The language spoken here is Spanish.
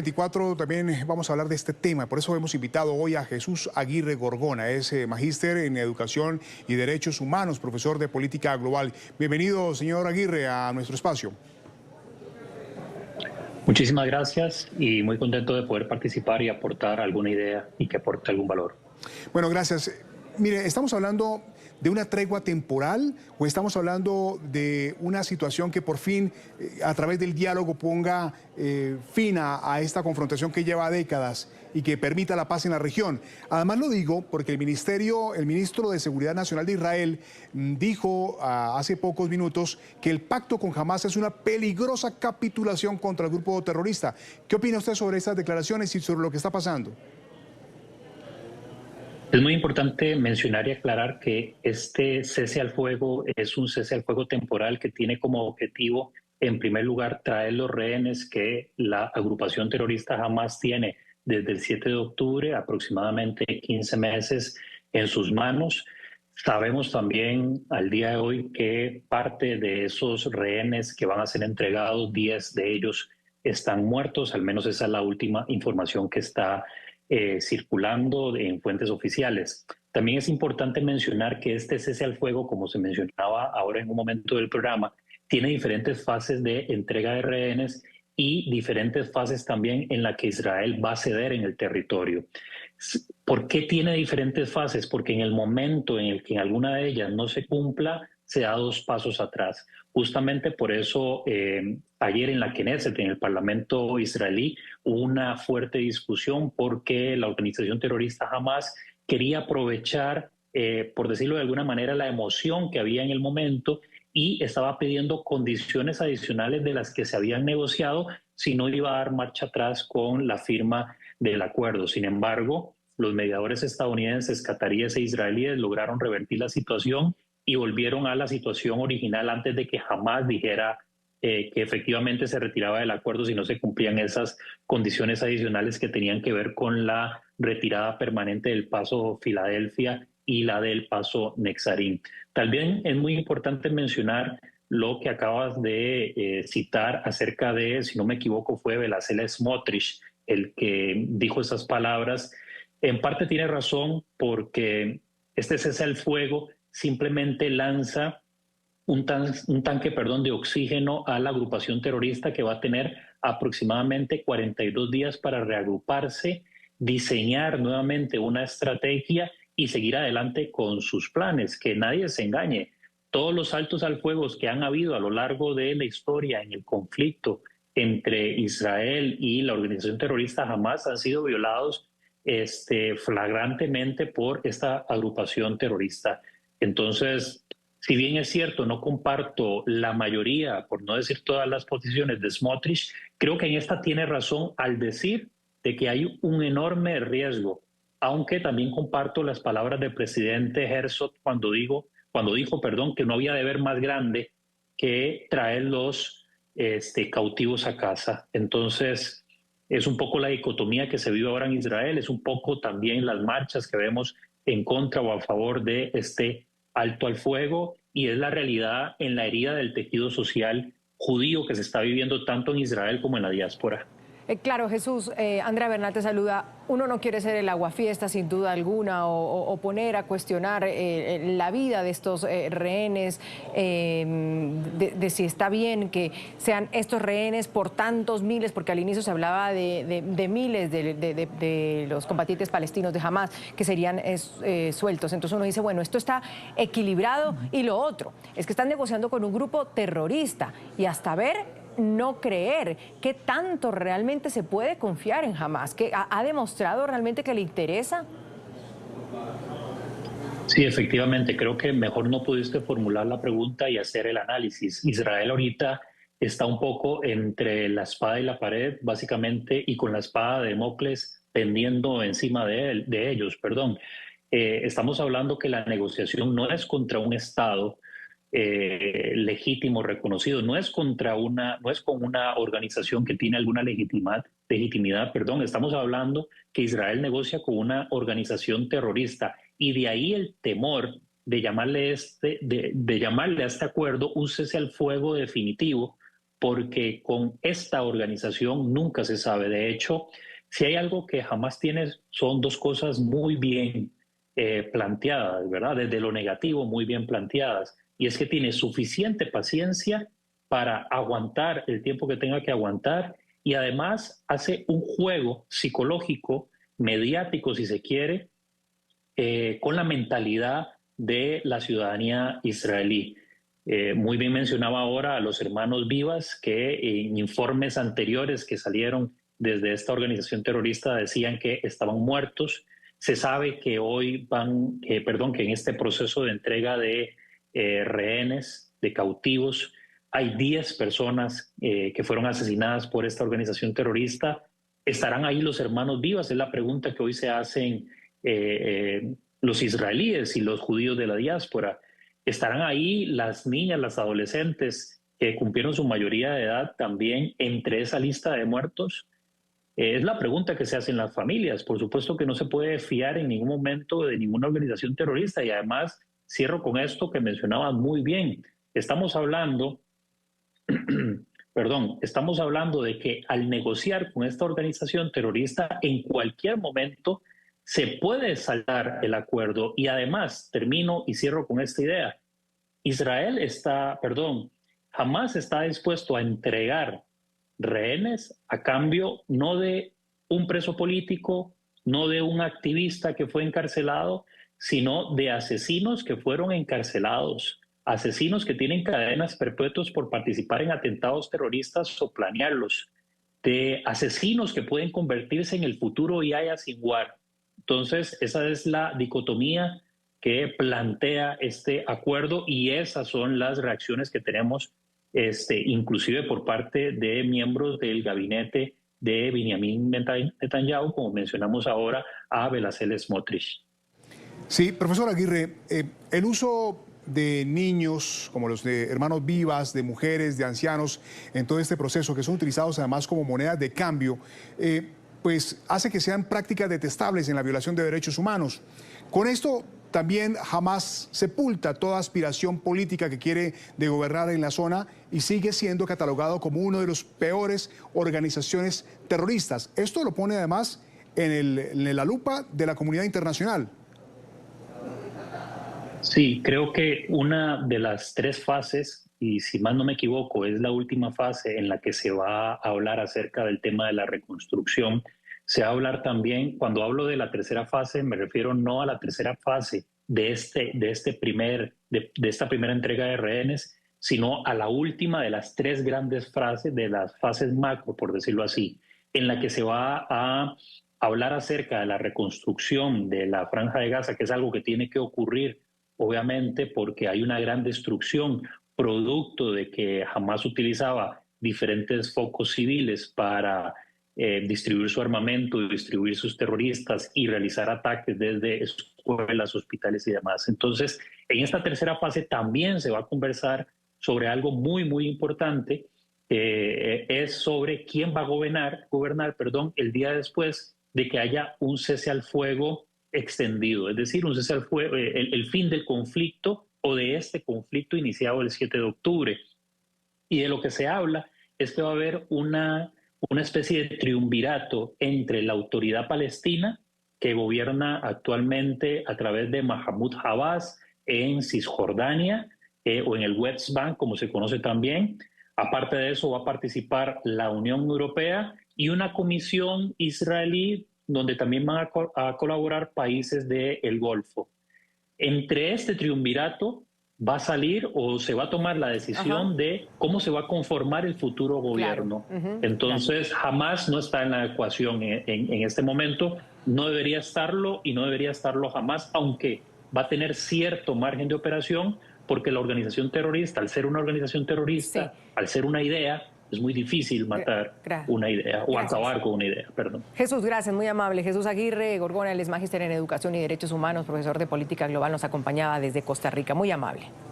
24 también vamos a hablar de este tema, por eso hemos invitado hoy a Jesús Aguirre Gorgona, es magíster en Educación y Derechos Humanos, profesor de Política Global. Bienvenido, señor Aguirre, a nuestro espacio. Muchísimas gracias y muy contento de poder participar y aportar alguna idea y que aporte algún valor. Bueno, gracias. Mire, ¿estamos hablando de una tregua temporal o estamos hablando de una situación que por fin, a través del diálogo, ponga fin a esta confrontación que lleva décadas y que permita la paz en la región? Además lo digo porque el ministro de Seguridad Nacional de Israel dijo hace pocos minutos que el pacto con Hamás es una peligrosa capitulación contra el grupo terrorista. ¿Qué opina usted sobre estas declaraciones y sobre lo que está pasando? Es muy importante mencionar y aclarar que este cese al fuego es un cese al fuego temporal que tiene como objetivo, en primer lugar, traer los rehenes que la agrupación terrorista Hamás tiene desde el 7 de octubre, aproximadamente 15 meses en sus manos. Sabemos también al día de hoy que parte de esos rehenes que van a ser entregados, 10 de ellos están muertos, al menos esa es la última información que está circulando en fuentes oficiales. También es importante mencionar que este cese al fuego, como se mencionaba ahora en un momento del programa, tiene diferentes fases de entrega de rehenes y diferentes fases también en la que Israel va a ceder en el territorio. ¿Por qué tiene diferentes fases? Porque en el momento en el que en alguna de ellas no se cumpla, se da dos pasos atrás. Justamente por eso ayer en la Knesset, en el Parlamento israelí, hubo una fuerte discusión porque la organización terrorista Hamás quería aprovechar, por decirlo de alguna manera, la emoción que había en el momento y estaba pidiendo condiciones adicionales de las que se habían negociado si no iba a dar marcha atrás con la firma del acuerdo. Sin embargo, los mediadores estadounidenses, cataríes e israelíes lograron revertir la situación y volvieron a la situación original antes de que Hamás dijera que efectivamente se retiraba del acuerdo si no se cumplían esas condiciones adicionales que tenían que ver con la retirada permanente del paso Filadelfia y la del paso Netzarim. También es muy importante mencionar lo que acabas de citar acerca de, si no me equivoco, fue Bezalel Smotrich el que dijo esas palabras. En parte tiene razón porque este cese al fuego simplemente lanza un tanque de oxígeno a la agrupación terrorista que va a tener aproximadamente 42 días para reagruparse, diseñar nuevamente una estrategia y seguir adelante con sus planes. Que nadie se engañe. Todos los saltos al fuego que han habido a lo largo de la historia en el conflicto entre Israel y la organización terrorista Hamás han sido violados flagrantemente por esta agrupación terrorista. Entonces, si bien es cierto, no comparto la mayoría, por no decir todas las posiciones de Smotrich, creo que en esta tiene razón al decir de que hay un enorme riesgo, aunque también comparto las palabras del presidente Herzog cuando dijo, que no había deber más grande que traer los cautivos a casa. Entonces, es un poco la dicotomía que se vive ahora en Israel, es un poco también las marchas que vemos en contra o a favor de este alto al fuego, y es la realidad en la herida del tejido social judío que se está viviendo tanto en Israel como en la diáspora. Claro, Jesús, Andrea Bernal te saluda. Uno no quiere ser el aguafiesta, sin duda alguna, o poner a cuestionar la vida de estos rehenes, de si está bien que sean estos rehenes por tantos miles, porque al inicio se hablaba de miles de los combatientes palestinos de Hamás que serían sueltos. Entonces uno dice, bueno, esto está equilibrado, y lo otro es que están negociando con un grupo terrorista y hasta ver, no creer. ¿Qué tanto realmente se puede confiar en Hamás? ¿Que ha demostrado realmente que le interesa? Sí, efectivamente, creo que mejor no pudiste formular la pregunta y hacer el análisis. Israel ahorita está un poco entre la espada y la pared, básicamente, y con la espada de Damocles pendiendo encima de ellos. Estamos hablando que la negociación no es contra un Estado legítimo, reconocido, no es con una organización que tiene alguna legitimidad. Estamos hablando que Israel negocia con una organización terrorista, y de ahí el temor de llamarle a este acuerdo un cese al fuego definitivo, porque con esta organización nunca se sabe. De hecho, si hay algo que Hamás tiene, son dos cosas muy bien planteadas, ¿verdad? Desde lo negativo, muy bien planteadas. Y es que tiene suficiente paciencia para aguantar el tiempo que tenga que aguantar, y además hace un juego psicológico, mediático, si se quiere, con la mentalidad de la ciudadanía israelí. Muy bien mencionaba ahora a los hermanos Vivas, que en informes anteriores que salieron desde esta organización terrorista decían que estaban muertos. Se sabe que hoy que en este proceso de entrega de rehenes, de cautivos, hay 10 personas que fueron asesinadas por esta organización terrorista. ¿Estarán ahí los hermanos Vivas? Es la pregunta que hoy se hacen los israelíes y los judíos de la diáspora. ¿Estarán ahí las niñas, las adolescentes que cumplieron su mayoría de edad también entre esa lista de muertos? Es la pregunta que se hacen las familias. Por supuesto que no se puede fiar en ningún momento de ninguna organización terrorista, y además cierro con esto que mencionabas muy bien. Estamos hablando estamos hablando de que al negociar con esta organización terrorista, en cualquier momento se puede saldar el acuerdo. Y además, termino y cierro con esta idea, Hamás está dispuesto a entregar rehenes a cambio no de un preso político, no de un activista que fue encarcelado, sino de asesinos que fueron encarcelados, asesinos que tienen cadenas perpetuas por participar en atentados terroristas o planearlos, de asesinos que pueden convertirse en el futuro Yahya Sinwar. Entonces, esa es la dicotomía que plantea este acuerdo, y esas son las reacciones que tenemos, inclusive por parte de miembros del gabinete de Benjamin Netanyahu, como mencionamos ahora, a Bezalel Smotrich. Sí, profesor Aguirre, el uso de niños, como los de hermanos Vivas, de mujeres, de ancianos, en todo este proceso, que son utilizados además como monedas de cambio, pues hace que sean prácticas detestables en la violación de derechos humanos. Con esto también Hamás sepulta toda aspiración política que quiere de gobernar en la zona, y sigue siendo catalogado como uno de los peores organizaciones terroristas. Esto lo pone además en la lupa de la comunidad internacional. Sí, creo que una de las 3 fases, y si mal no me equivoco, es la última fase en la que se va a hablar acerca del tema de la reconstrucción. Se va a hablar también, cuando hablo de la tercera fase, me refiero no a la tercera fase de esta primera entrega de rehenes, sino a la última de las 3 grandes fases, de las fases macro, por decirlo así, en la que se va a hablar acerca de la reconstrucción de la Franja de Gaza, que es algo que tiene que ocurrir, obviamente, porque hay una gran destrucción producto de que Hamás utilizaba diferentes focos civiles para distribuir su armamento, distribuir sus terroristas y realizar ataques desde escuelas, hospitales y demás. Entonces, en esta tercera fase también se va a conversar sobre algo muy, muy importante, es sobre quién va a gobernar, el día después de que haya un cese al fuego extendido, es decir, un cese al fuego, el fin del conflicto o de este conflicto iniciado el 7 de octubre. Y de lo que se habla es que va a haber una especie de triunvirato entre la autoridad palestina, que gobierna actualmente a través de Mahmoud Abbas en Cisjordania, o en el West Bank, como se conoce también. Aparte de eso, va a participar la Unión Europea y una comisión israelí, donde también van a colaborar países del Golfo. Entre este triunvirato va a salir o se va a tomar la decisión de cómo se va a conformar el futuro gobierno. Entonces, Hamás no está en la ecuación en este momento, no debería estarlo, y no debería estarlo jamás, aunque va a tener cierto margen de operación, porque la organización terrorista, al ser una organización terrorista, al ser una idea, es muy difícil matar una idea o acabar con una idea, perdón. Jesús, gracias, muy amable. Jesús Aguirre Gorgona, él es magíster en Educación y Derechos Humanos, profesor de Política Global, nos acompañaba desde Costa Rica, muy amable.